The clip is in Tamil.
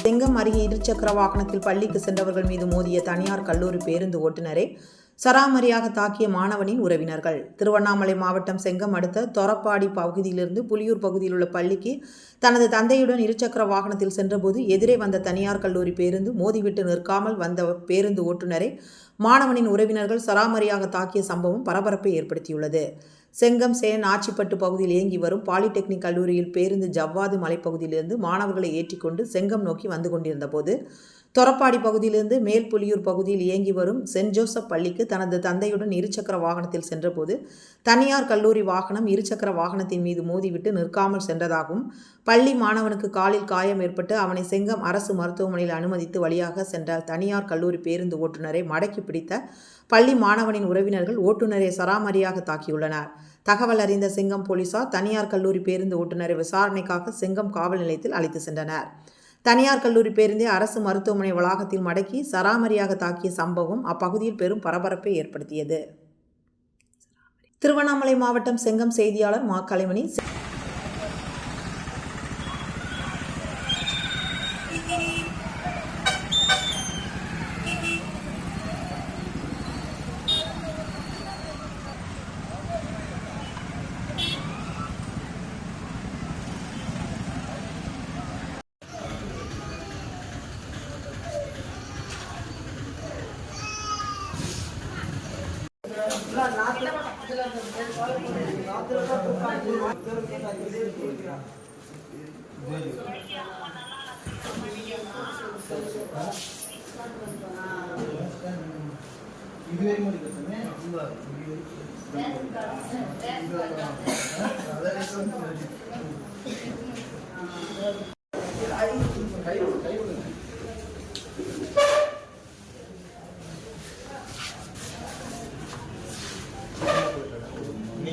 செங்கம் அருகே இருசக்கர வாகனத்தில் பள்ளிக்கு சென்றவர்கள் மீது மோதிய தனியார் கல்லூரி பேருந்து ஓட்டுநரை சராமரியாக தாக்கிய மாணவனின் உறவினர்கள். திருவண்ணாமலை மாவட்டம் செங்கம் அடுத்த தொரப்பாடி பகுதியிலிருந்து புலியூர் பகுதியில் உள்ள பள்ளிக்கு தனது தந்தையுடன் இருசக்கர வாகனத்தில் சென்றபோது எதிரே வந்த தனியார் கல்லூரி பேருந்து மோதிவிட்டு நிற்காமல் வந்த பேருந்து ஓட்டுநரை மாணவனின் உறவினர்கள் சராமரியாக தாக்கிய சம்பவம் பரபரப்பை ஏற்படுத்தியுள்ளது. செங்கம் சேன் ஆச்சிப்பட்டு பகுதியில் இயங்கி வரும் பாலிடெக்னிக் கல்லூரியில் பேருந்து ஜவ்வாது மலைப்பகுதியிலிருந்து மாணவர்களை ஏற்றிக்கொண்டு செங்கம் நோக்கி வந்து கொண்டிருந்த போது தொரப்பாடி பகுதியிலிருந்து மேல் புலியூர் பகுதியில் இயங்கி வரும் சென்ட் ஜோசப் பள்ளிக்கு தனது தந்தையுடன் இருசக்கர வாகனத்தில் சென்றபோது தனியார் கல்லூரி வாகனம் இருசக்கர வாகனத்தின் மீது மோதிவிட்டு நிற்காமல் சென்றதாகவும் பள்ளி மாணவனுக்கு காலில் காயம் ஏற்பட்டு அவனை செங்கம் அரசு மருத்துவமனையில் அனுமதித்து வழியாக சென்ற தனியார் கல்லூரி பேருந்து ஓட்டுநரை மடக்கி பிடித்த பள்ளி மாணவனின் உறவினர்கள் ஓட்டுநரை சராமரியாக தாக்கியுள்ளனர். தகவல் அறிந்த செங்கம் போலீசார் தனியார் கல்லூரி பேருந்து ஓட்டுநரை விசாரணைக்காக செங்கம் காவல் நிலையத்தில் அழைத்து சென்றனர். தனியார் கல்லூரி பேருந்தை அரசு மருத்துவமனை வளாகத்தில் மடக்கி சராமரியாக தாக்கிய சம்பவம் அப்பகுதியில் பெரும் பரபரப்பை ஏற்படுத்தியது. திருவண்ணாமலை மாவட்டம் செங்கம் செய்தியாளர் மா கலைமணி. இது